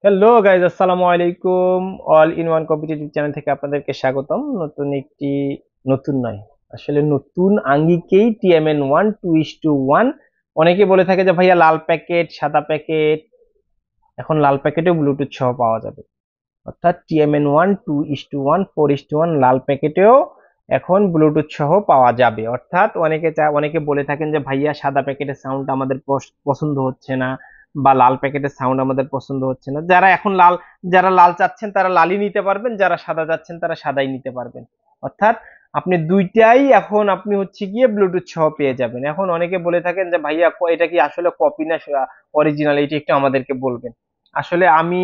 Hello guys, আসসালামু আলাইকুম। All in one competitive channel থেকে আপনাদেরকে স্বাগতম। নতুন একটি, নতুন নয়, আসলে নতুন আঙ্গিকেই টিএমএন 1:1। অনেকে বলে থাকে যে ভাইয়া লাল প্যাকেট, সাদা প্যাকেট। এখন লাল প্যাকেটেও ব্লুটুথ সহ পাওয়া যাবে, অর্থাৎ টিএমএন 1:1, 4:1 লাল প্যাকেটেও এখন ব্লুটুথ সহ পাওয়া যাবে। অর্থাৎ অনেকে বলে থাকেন যে ভাইয়া সাদা প্যাকেটের সাউন্ড আমাদের পছন্দ হচ্ছে না, বা লাল প্যাকেটের সাউন্ড আমাদের পছন্দ হচ্ছে না। যারা লাল চাচ্ছেন তারা লালই নিতে পারবেন, যারা সাদা চাচ্ছেন তারা সাদাই নিতে পারবেন। অর্থাৎ আপনি দুইটাই এখন আপনি হচ্ছে গিয়ে ব্লুটুথ সহ পেয়ে যাবেন। এখন অনেকে বলে থাকেন যে ভাইয়া এটা কি আসলে কপি না অরিজিনাল, এটা একটু আমাদেরকে বলবেন। আসলে আমি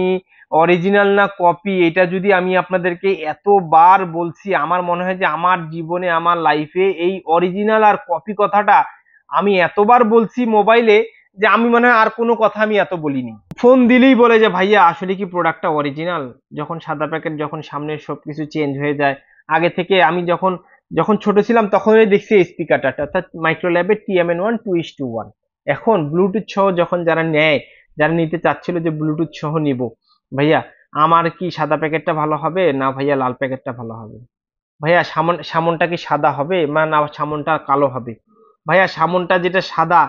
অরিজিনাল না কপি, এটা যদি আমি আপনাদেরকে এতবার বলছি, আমার মনে হয় যে আমার জীবনে, আমার লাইফে এই অরিজিনাল আর কপি কথাটা আমি এতবার বলছি মোবাইলে, যে আমি মনে হয় আর কোনো কথা আমি এত বলিনি। ফোন দিলেই বলে যে ভাইয়া আসলে কি প্রোডাক্টটা অরিজিনাল, যখন সাদা প্যাকেট, যখন সামনের সবকিছু চেঞ্জ হয়ে যায়। আগে থেকে আমি যখন যখন ছোট ছিলাম তখনই দেখছি এই স্পিকারটা, অর্থাৎ মাইক্রোল্যাবের টিএমএন 1:1। এখন ব্লুটুথ সহ যখন যারা নেয়, যারা নিতে চাচ্ছিল যে ব্লুটুথ সহ নিব, ভাইয়া আমার কি সাদা প্যাকেটটা ভালো হবে না ভাইয়া লাল প্যাকেটটা ভালো হবে? ভাইয়া সামনটা কি সাদা হবে না সামনটা কালো হবে? ভাইয়া সামনটা যেটা সাদা,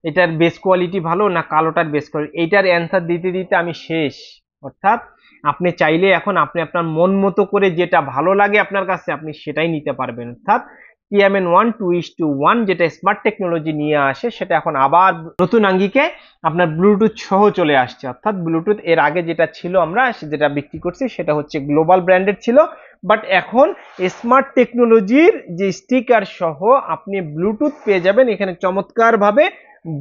এটার বেস কোয়ালিটি ভালো না কালোটার বেস কোয়ালিটি? এইটার অ্যান্সার দিতে দিতে আমি শেষ। অর্থাৎ আপনি চাইলে এখন আপনি আপনার মন মতো করে যেটা ভালো লাগে আপনার কাছে আপনি সেটাই নিতে পারবেন। অর্থাৎ টিএমএন 1:1 যেটা স্মার্ট টেকনোলজি নিয়ে আসে, সেটা এখন আবার নতুন আঙ্গিকে আপনার ব্লুটুথ সহ চলে আসছে। অর্থাৎ ব্লুটুথ এর আগে যেটা ছিল, আমরা যেটা বিক্রি করছি সেটা হচ্ছে গ্লোবাল ব্র্যান্ডেড ছিল, বাট এখন স্মার্ট টেকনোলজির যে স্টিকার সহ আপনি ব্লুটুথ পেয়ে যাবেন। এখানে চমৎকার ভাবে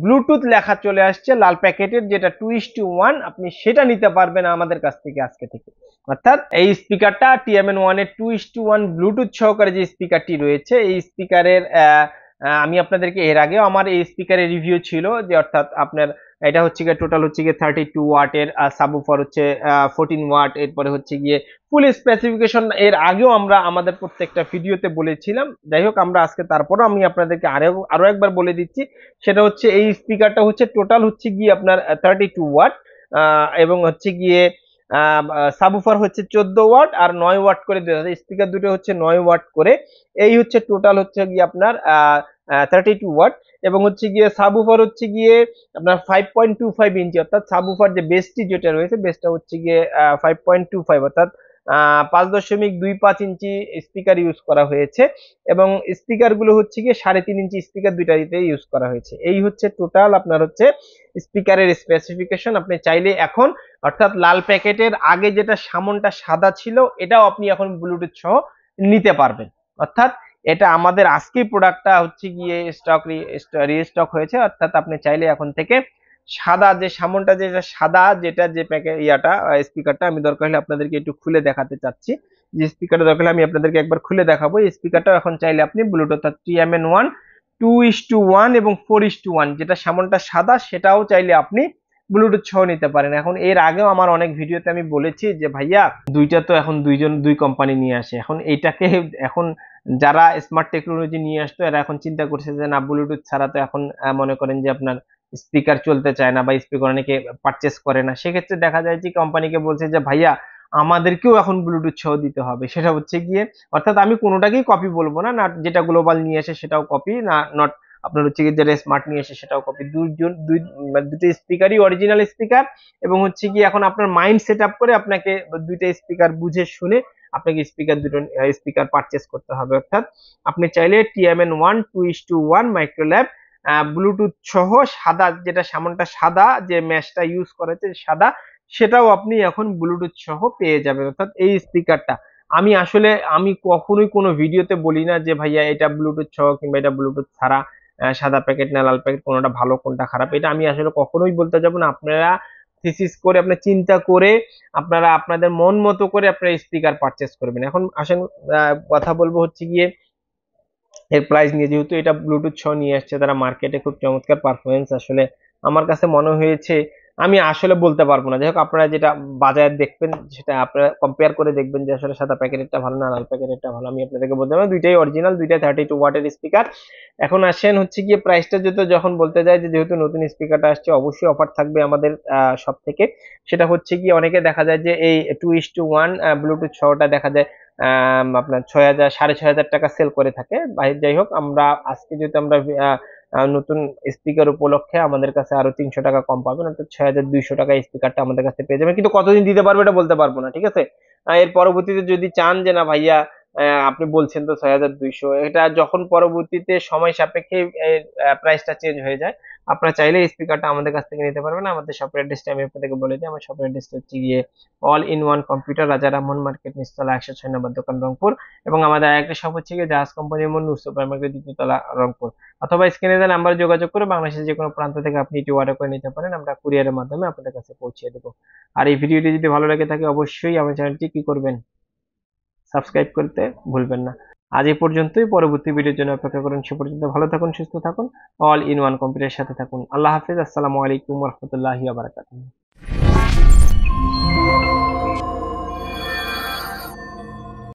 ব্লুটুথ লেখা চলে আসছে লাল প্যাকেটের, যেটা 2:1, আপনি সেটা নিতে পারবেন আমাদের কাছ থেকে আজকে থেকে। অর্থাৎ এই স্পিকারটা টিএমএন 1 এর 2:1 ব্লুটুথ সহকারে যে স্পিকারটি রয়েছে, এই স্পিকারের আমি আপনাদেরকে এর আগেও আমার এই স্পিকারের রিভিউ ছিল, যে অর্থাৎ আপনার এটা হচ্ছে গিয়ে টোটাল হচ্ছে গিয়ে 32 ওয়াটের সাবউফার হচ্ছে 14 ওয়াট, এরপরে হচ্ছে গিয়ে ফুল স্পেসিফিকেশন এর আগেও আমরা আমাদের প্রত্যেকটা ভিডিওতে বলেছিলাম। যাই হোক, আমরা আজকে তারপরও আমি আপনাদেরকে আরো একবার বলে দিচ্ছি। সেটা হচ্ছে এই স্পিকারটা হচ্ছে টোটাল হচ্ছে গিয়ে আপনার 32 ওয়াট, এবং হচ্ছে গিয়ে সাবউফার হচ্ছে 14 ওয়াট আর 9 ওয়াট করে স্পিকার দুটো হচ্ছে 9 ওয়াট করে। এই হচ্ছে টোটাল হচ্ছে গিয়ে আপনার 32 ওয়াট। এবং হচ্ছে গিয়ে সাবউফার হচ্ছে গিয়ে আপনার 5.25 ইঞ্চি, অর্থাৎ সাবউফার যে বেসটি যেটা রয়েছে, বেসটা হচ্ছে গিয়ে 5.25, অর্থাৎ 5.25 ইঞ্চি স্পিকার ইউজ করা হয়েছে। এবং স্পিকার গুলো হচ্ছে গিয়ে 3.5 ইঞ্চি স্পিকার দুইটাতে ইউজ করা হয়েছে। এই হচ্ছে টোটাল আপনার হচ্ছে স্পিকারের স্পেসিফিকেশন। আপনি চাইলে এখন, অর্থাৎ লাল প্যাকেটের আগে যেটা সামনটা সাদা ছিল, এটাও আপনি এখন ব্লুটুথ সহ নিতে পারবেন। অর্থাৎ এটা আমাদের আজকেই প্রোডাক্টটা হচ্ছে গিয়ে রিস্টক হয়েছে। অর্থাৎ আপনি চাইলে এখন থেকে সাদা যে সামনটা, যেটা সাদা, যেটা যে প্যাকেট স্পিকারটা, আমি দরকার হলে আপনাদেরকে একটু খুলে দেখাতে চাচ্ছি। যে স্পিকারটা দরকার হলে আমি আপনাদেরকে একবার খুলে দেখাবো। এই স্পিকারটা এখন চাইলে আপনি ব্লুটুথ টিএমএন 1:2:1 এবং 4:1, যেটা সামনটা সাদা, সেটাও চাইলে আপনি ব্লুটুথ সহ নিতে পারেন। এখন এর আগেও আমার অনেক ভিডিওতে আমি বলেছি যে ভাইয়া দুইটা তো এখন দুই কোম্পানি নিয়ে আসে। এখন এইটাকে এখন যারা স্মার্ট টেকনোলজি নিয়ে আসতো, এরা এখন চিন্তা করছে যে না, ব্লুটুথ ছাড়া তো এখন মনে করেন যে আপনার স্পিকার চলতে চায় না, বা স্পিকার অনেকে পারচেস করে না। সেক্ষেত্রে দেখা যায় যে কোম্পানিকে বলছে যে ভাইয়া আমাদেরকেও এখন ব্লুটুথ সহ দিতে হবে। সেটা হচ্ছে গিয়ে, অর্থাৎ আমি কোনোটাকেই কপি বলবো না, না যেটা গ্লোবাল নিয়ে আসে সেটাও কপি না, নট আপনার হচ্ছে গিয়ে যেটা স্মার্ট নিয়ে আসে সেটাও কপি। দুটো স্পিকারই অরিজিনাল স্পিকার। এবং হচ্ছে কি, এখন আপনার মাইন্ড সেট আপ করে আপনাকে দুইটা স্পিকার বুঝে শুনে আপনাকে দুটো স্পিকার পারচেস করতে হবে। অর্থাৎ আপনি চাইলে টিএমএন 1:1 মাইক্রোল্যাব ব্লুটুথ সহ সাদা, যেটা সামনটা সাদা, যে ম্যাশটা ইউজ করেছে সাদা, সেটাও আপনি এখন ব্লুটুথ সহ পেয়ে যাবেন। অর্থাৎ এই স্পিকারটা আমি কখনোই কোনো ভিডিওতে বলি না যে ভাইয়া এটা ব্লুটুথ সহ কিংবা এটা ব্লুটুথ ছাড়া, সাদা প্যাকেট না লাল প্যাকেট, কোনোটা ভালো কোনটা খারাপ, এটা আমি আসলে কখনোই বলতে যাব না। আপনারা থিসিস করে, আপনার চিন্তা করে, আপনারা আপনাদের মন মতো করে আপনারা স্পিকার পারচেস করবেন। এখন আসেন কথা বলবো হচ্ছে গিয়ে এর প্রাইস নিয়ে। যেহেতু এটা ব্লুটুথ সহ নিয়ে আসছে তারা, মার্কেটে খুব চমৎকার পারফরমেন্স আসলে আমার কাছে মনে হয়েছে। আমি আসলে বলতে পারবো না। যাই হোক, আপনারা যেটা বাজারে দেখবেন সেটা আপনারা কম্পেয়ার করে দেখবেন যে আসলে সাদা প্যাকেটেরটা ভালো না লাল প্যাকেটেরটা ভালো। আমি আপনাদেরকে বলতে পারবো দুইটাই অরিজিনাল, দুইটাই 32 ওয়াটের স্পিকার। এখন আসেন হচ্ছে গিয়ে প্রাইসটা যখন বলতে যায় যে যেহেতু নতুন স্পিকারটা আসছে অবশ্যই অফার থাকবে আমাদের সব থেকে। সেটা হচ্ছে কি অনেকে দেখা যায় যে এই 2:1 ব্লুটুথ সহটা দেখা যায় আপনার 6,000 6,500 টাকা সেল করে থাকে। যাই হোক, আমরা আজকে যেহেতু আমরা নতুন স্পিকার উপলক্ষে আমাদের কাছে আরো 300 টাকা কম পাবেন, অর্থাৎ 6,200 টাকা স্পিকারটা আমাদের কাছে পেয়ে যাবেন। কিন্তু কতদিন দিতে পারবো এটা বলতে পারবো না, ঠিক আছে। এর পরবর্তীতে যদি চান যে না ভাইয়া আপনি বলছেন তো 6,200, এটা যখন পরবর্তীতে সময় সাপেক্ষে প্রাইসটা চেঞ্জ হয়ে যায়, আপনারা চাইলে স্পিকারটা আমাদের কাছ থেকে নিতে পারবেন। আমাদের শপের অ্যাড্রেসটা আমি আপনাদেরকে বলে দিই। আমার শপের অ্যাড্রেসটা হচ্ছে গিয়ে অল ইন ওয়ান কম্পিউটার, রাজা রামমোহন মার্কেট, নিচতলা 106 নম্বর দোকান, রংপুর। এবং আমাদের আরেকটা শপ হচ্ছে গিয়ে জাহাজ কোম্পানির মোড়, নূর সুপার মার্কেট, দ্বিতীয়তলা, রংপুর। অথবা স্ক্রিনে দেওয়া নাম্বারে যোগাযোগ করে বাংলাদেশের যে কোনো প্রান্ত থেকে আপনি এটি অর্ডার করে নিতে পারেন, আমরা কুরিয়ারের মাধ্যমে আপনাদের কাছে পৌঁছে দেবো। আর এই ভিডিওটি যদি ভালো লেগে থাকে অবশ্যই আমার চ্যানেলটি কি করবেন, সাবস্ক্রাইব করতে ভুলবেন না। আজ এই পর্যন্তই, পরবর্তী ভিডিওর জন্য অপেক্ষা করুন। সে পর্যন্ত ভালো থাকুন, সুস্থ থাকুন, অল ইন ওয়ান কম্পিউটারের সাথে থাকুন। আল্লাহ হাফিজ, আসসালামু আলাইকুম রহমতুল্লাহি ওয়া বারাকাতুহু।